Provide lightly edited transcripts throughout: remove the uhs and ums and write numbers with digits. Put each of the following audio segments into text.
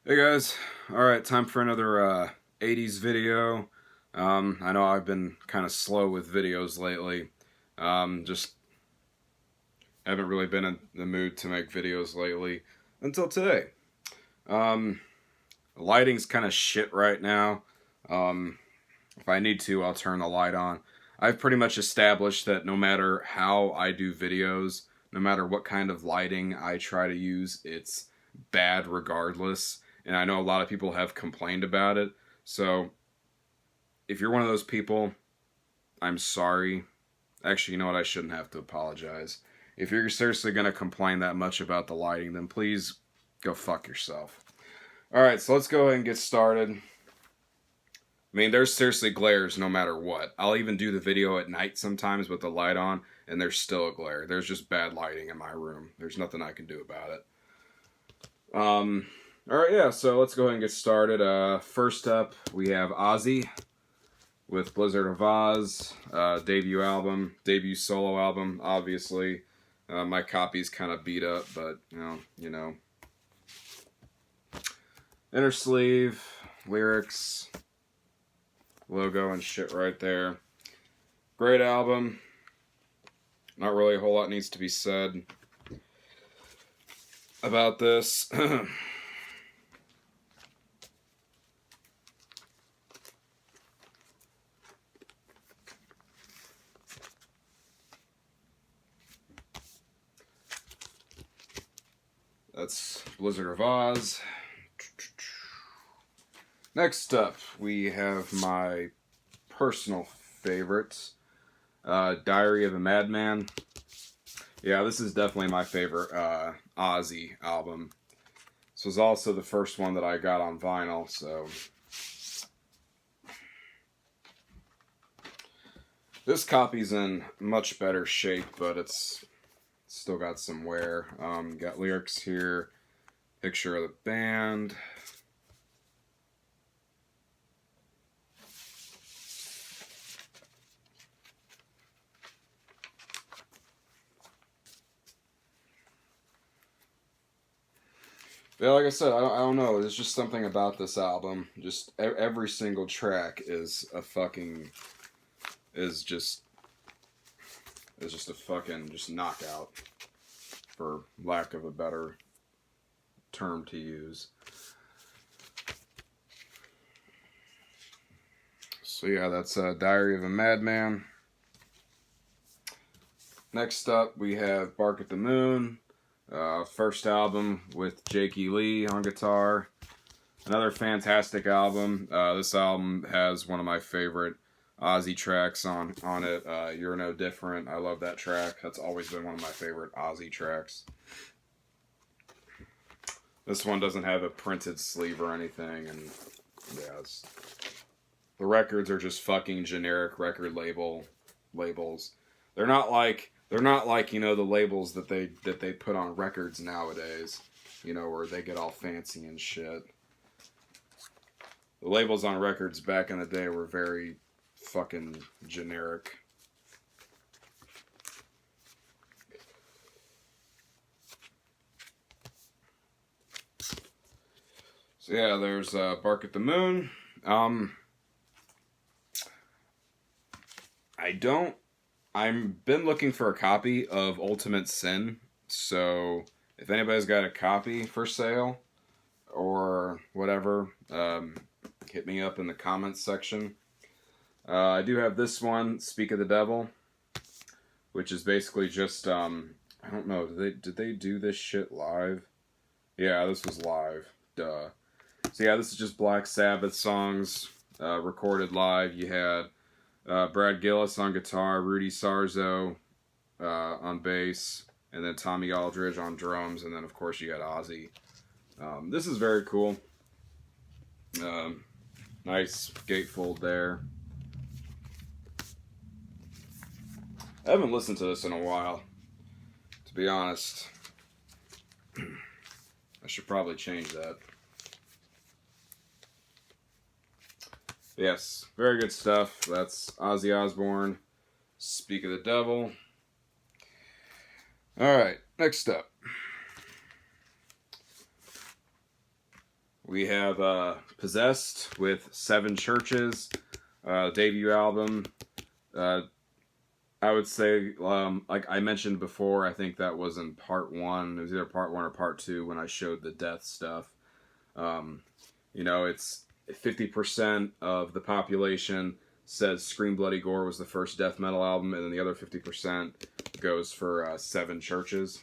Hey guys, alright, time for another 80s video. I know I've been kind of slow with videos lately. Just haven't really been in the mood to make videos lately until today. Lighting's kind of shit right now. If I need to, I'll turn the light on. I've pretty much established that no matter how I do videos, no matter what kind of lighting I try to use, it's bad regardless. And I know a lot of people have complained about it. So if you're one of those people, I'm sorry. Actually, you know what? I shouldn't have to apologize. If you're seriously going to complain that much about the lighting, then please go fuck yourself. Alright, so let's go ahead and get started. I mean, there's seriously glares no matter what. I'll even do the video at night sometimes with the light on, and there's still a glare. There's just bad lighting in my room. There's nothing I can do about it. Alright, yeah, so let's go ahead and get started. First up, we have Ozzy with Blizzard of Oz, debut solo album, obviously. My copy's kind of beat up, but, you know. Inner sleeve, lyrics, logo and shit right there. Great album. Not really a whole lot needs to be said about this. That's Blizzard of Oz. Next up, we have my personal favorites. Diary of a Madman. Yeah, this is definitely my favorite Ozzy album. This was also the first one that I got on vinyl, so... This copy's in much better shape, but it's still got some wear. Got lyrics here, picture of the band. Yeah, like I said, I don't know. There's just something about this album. Just every single track is a fucking is just a fucking just knockout, for lack of a better term to use. So yeah, that's Diary of a Madman. Next up, we have Bark at the Moon. First album with Jakey Lee on guitar. Another fantastic album. This album has one of my favorite Ozzy tracks on it. You're No Different. I love that track. That's always been one of my favorite Ozzy tracks. This one doesn't have a printed sleeve or anything, and yeah, the records are just fucking generic record labels. They're not like the labels that they put on records nowadays, where they get all fancy and shit. The labels on records back in the day were very fucking generic. So yeah, there's Bark at the Moon. I've been looking for a copy of Ultimate Sin, so if anybody's got a copy for sale or whatever, hit me up in the comments section. I do have this one, Speak of the Devil, which is basically just, I don't know, did they do this shit live? Yeah, this was live, duh. So yeah, this is just Black Sabbath songs, recorded live. You had Brad Gillis on guitar, Rudy Sarzo on bass, and then Tommy Aldridge on drums, and then of course you got Ozzy. This is very cool. Nice gatefold there. I haven't listened to this in a while, to be honest. I should probably change that. Yes, very good stuff. That's Ozzy Osbourne, Speak of the Devil. Alright, next up. We have Possessed with Seven Churches, debut album. I would say, like I mentioned before, I think that was in part 1. It was either part 1 or part 2 when I showed the death stuff. You know, it's 50% of the population says Scream Bloody Gore was the first death metal album, and then the other 50% goes for Seven Churches.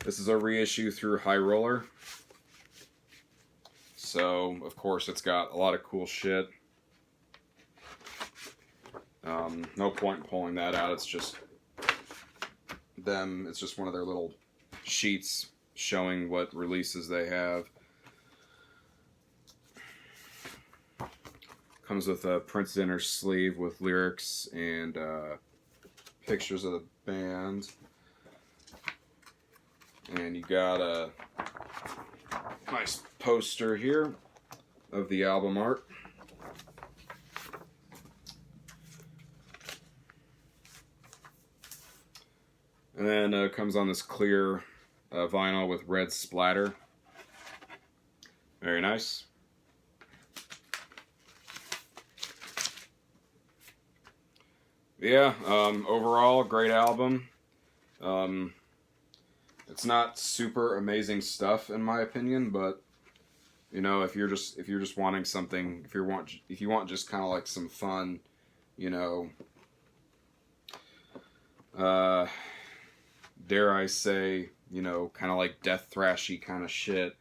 This is a reissue through High Roller. So, of course, it's got a lot of cool shit. No point in pulling that out. It's just them. It's just one of their little sheets showing what releases they have. Comes with a printed inner sleeve with lyrics and pictures of the band. And you got a nice poster here of the album art. And then comes on this clear vinyl with red splatter. Very nice. Yeah, overall, great album. It's not super amazing stuff in my opinion, but you know, if you're just wanting something, if you want just kind of like some fun, you know, dare I say, you know, kind of like death thrashy kind of shit,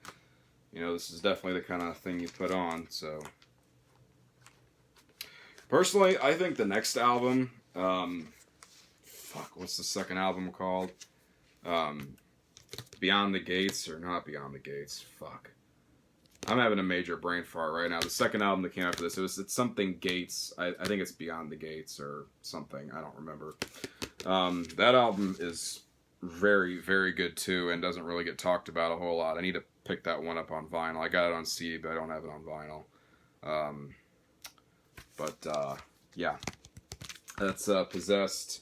you know, this is definitely the kind of thing you put on. So personally, I think the next album, what's the second album called? Beyond the Gates, or not Beyond the Gates, fuck. I'm having a major brain fart right now. The second album that came after this, it's something Gates. I think it's Beyond the Gates or something. I don't remember. That album is very, very good too, and doesn't really get talked about a whole lot. I need to pick that one up on vinyl. I got it on CD, but I don't have it on vinyl. Yeah. That's Possessed.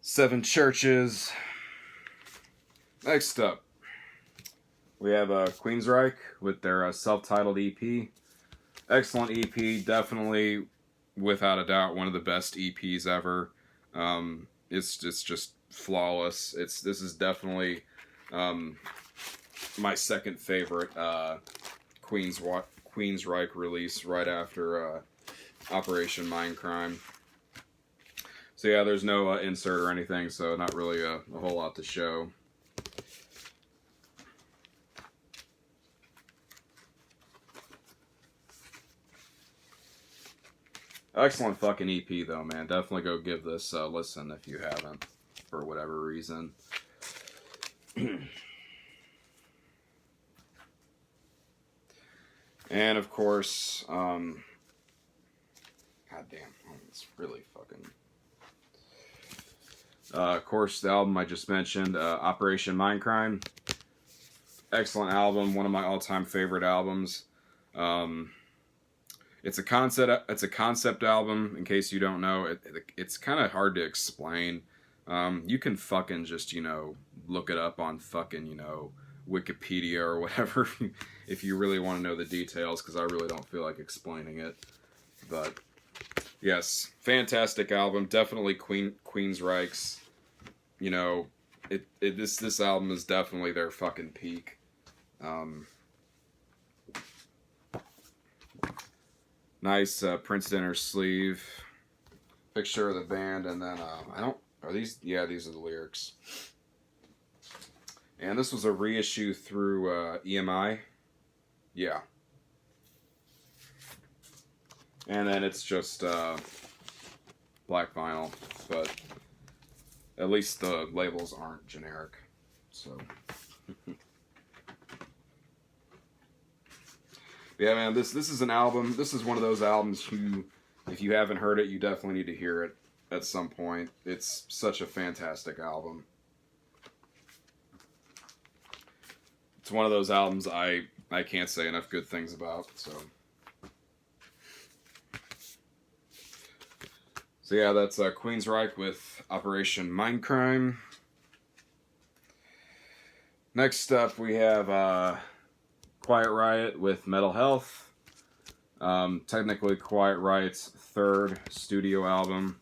Seven Churches. Next up, we have Queensryche with their self-titled EP. Excellent EP, definitely, without a doubt, one of the best EPs ever. It's just flawless. This is definitely my second favorite Queensryche release, right after Operation Mindcrime. So yeah, there's no insert or anything, so not really a whole lot to show. Excellent fucking EP though, man. Definitely go give this a listen if you haven't, for whatever reason. And of course, god damn, it's really fucking... of course, the album I just mentioned, Operation Mindcrime. Excellent album, one of my all-time favorite albums. It's a concept album. In case you don't know, it's kind of hard to explain. You can fucking just, you know, look it up on fucking, you know, Wikipedia or whatever if you really want to know the details, because I really don't feel like explaining it. But yes, fantastic album. Definitely Queensryche's. You know, this album is definitely their fucking peak. Nice printed inner sleeve, picture of the band, and then are these? Yeah, these are the lyrics. And this was a reissue through EMI. Yeah. And then it's just black vinyl, but at least the labels aren't generic. So. Yeah, man, this is an album. This is one of those albums if you haven't heard it, you definitely need to hear it at some point. It's such a fantastic album. It's one of those albums I can't say enough good things about. So yeah, that's Queensryche with Operation Mindcrime. Next up, we have Quiet Riot with Metal Health. Technically, Quiet Riot's third studio album.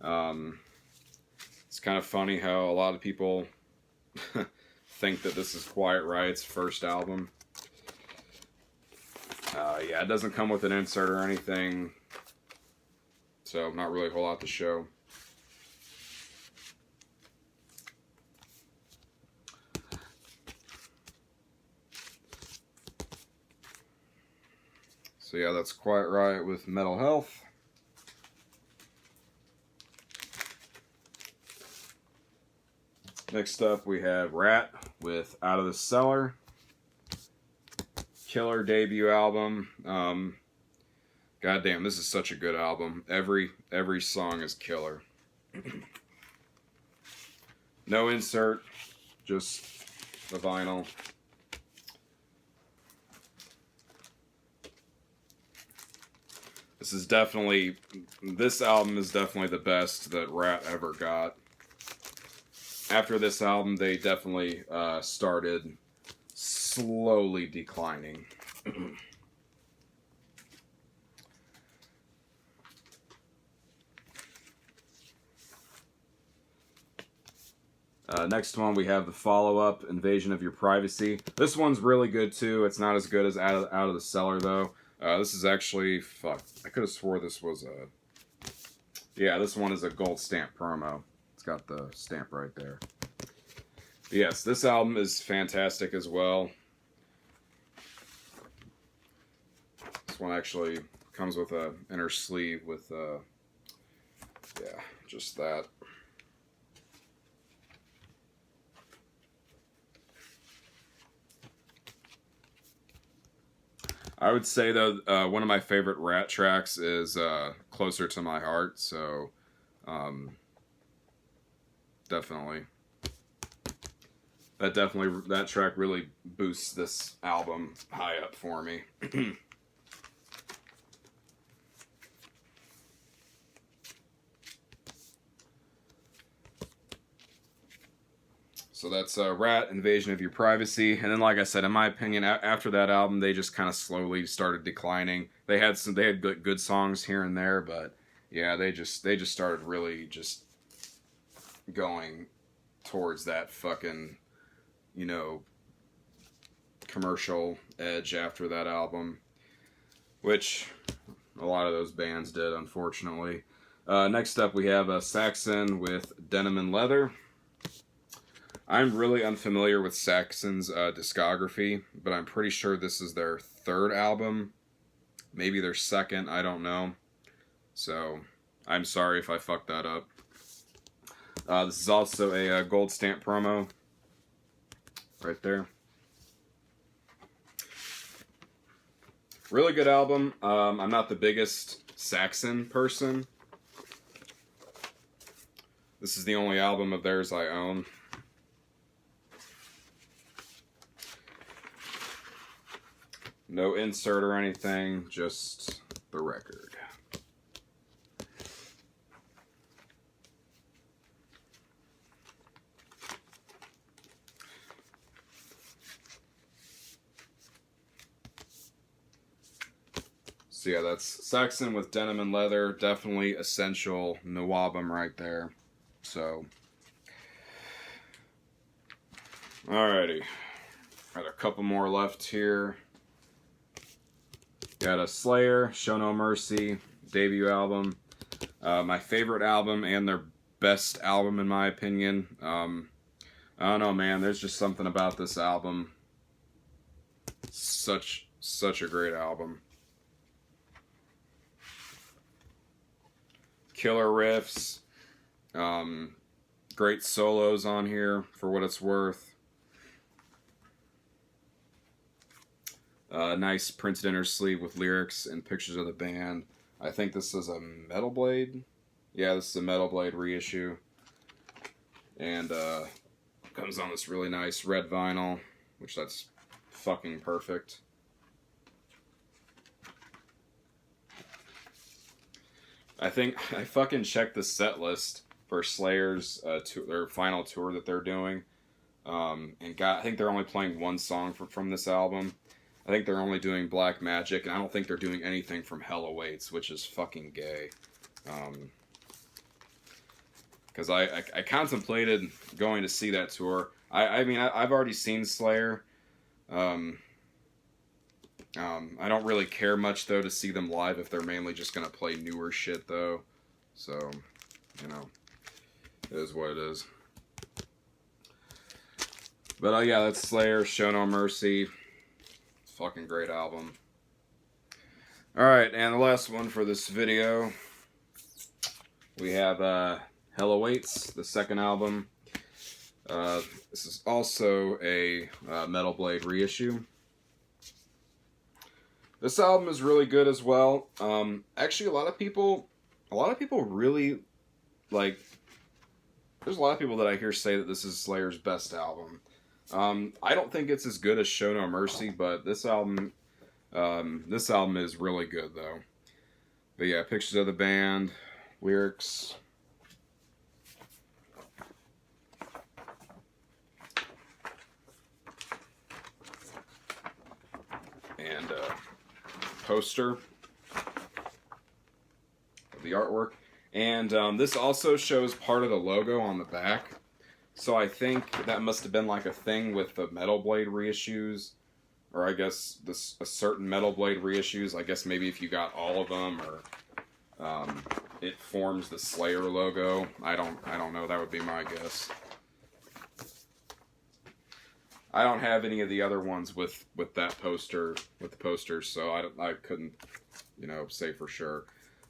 It's kind of funny how a lot of people think that this is Quiet Riot's first album. Yeah, it doesn't come with an insert or anything, so not really a whole lot to show. So yeah, that's Quiet Riot with Metal Health. Next up, we have Rat with Out of the Cellar. Killer debut album. Goddamn, this is such a good album. Every song is killer. No insert, just the vinyl. This album is definitely the best that Rat ever got. After this album, they definitely started slowly declining. Next one, we have the follow-up, Invasion of Your Privacy. This one's really good, too. It's not as good as Out of the Cellar, though. This is actually... Fuck. I could have swore this was a... Yeah, this one is a gold stamp promo. It's got the stamp right there. But yes, this album is fantastic as well. This one actually comes with a inner sleeve with... yeah, just that. I would say, though, one of my favorite Rat tracks is Closer to My Heart, so definitely. That track really boosts this album high up for me. So that's Rat, Invasion of Your Privacy. And then, like I said, in my opinion, after that album, they just kind of slowly started declining. They had good songs here and there, but yeah, they just started really just going towards that fucking, you know, commercial edge after that album, which a lot of those bands did, unfortunately. Next up, we have Saxon with Denim and Leather. I'm really unfamiliar with Saxon's discography, but I'm pretty sure this is their third album. Maybe their second, I don't know. So, I'm sorry if I fucked that up. This is also a gold stamp promo. Right there. Really good album. I'm not the biggest Saxon person. This is the only album of theirs I own. No insert or anything, just the record. So yeah, that's Saxon with Denim and Leather. Definitely essential Nawabum right there. So, alrighty. Got a couple more left here. Got a Slayer, Show No Mercy, debut album. My favorite album and their best album in my opinion. I don't know, man. There's just something about this album. Such a great album. Killer riffs. Great solos on here for what it's worth. Nice printed inner sleeve with lyrics and pictures of the band. I think this is a Metal Blade. Yeah, this is a Metal Blade reissue. And comes on this really nice red vinyl, which that's fucking perfect. I think I fucking checked the set list for Slayer's their final tour that they're doing. And I think they're only playing one song from this album. I think they're only doing Black Magic, and I don't think they're doing anything from Hell Awaits, which is fucking gay. Because I contemplated going to see that tour. I mean, I've already seen Slayer. I don't really care much, though, to see them live if they're mainly just going to play newer shit, though. So, you know, it is what it is. But, yeah, that's Slayer, Show No Mercy. Fucking great album. Alright, and the last one for this video, we have Hell Awaits, the second album. This is also a Metal Blade reissue. This album is really good as well. Actually, a lot of people really like. There's a lot of people that I hear say that this is Slayer's best album. I don't think it's as good as Show No Mercy, but this album is really good though. But yeah, pictures of the band, lyrics. And poster of the artwork. And this also shows part of the logo on the back. So I think that must have been like a thing with the Metal Blade reissues. Or I guess a certain Metal Blade reissues. I guess maybe if you got all of them, or it forms the Slayer logo. I don't know. That would be my guess. I don't have any of the other ones with that poster, with the posters, so I couldn't, you know, say for sure.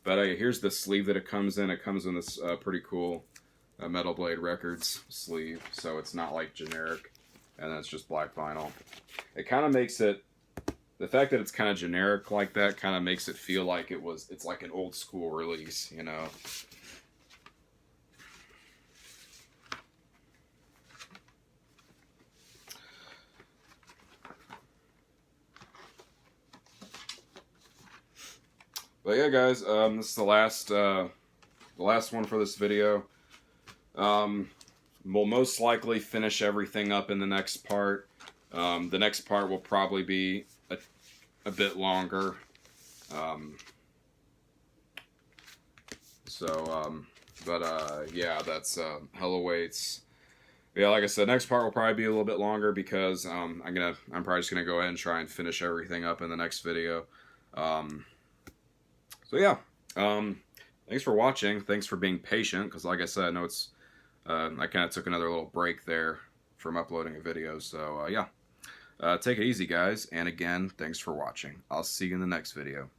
But here's the sleeve that it comes in. It comes in this pretty cool Metal Blade Records sleeve, so it's not like generic, and then it's just black vinyl. It kind of makes it, the fact that it's kind of generic like that kind of makes it feel like it's like an old school release, you know. But yeah, guys, this is the last one for this video. We'll most likely finish everything up in the next part. The next part will probably be a bit longer. Yeah, that's Hell Awaits. Yeah, like I said, next part will probably be a little bit longer because I'm probably just gonna go ahead and try and finish everything up in the next video. So yeah, thanks for watching. Thanks for being patient, because like I said, I know it's, I kind of took another little break there from uploading a video. So yeah, take it easy, guys. And again, thanks for watching. I'll see you in the next video.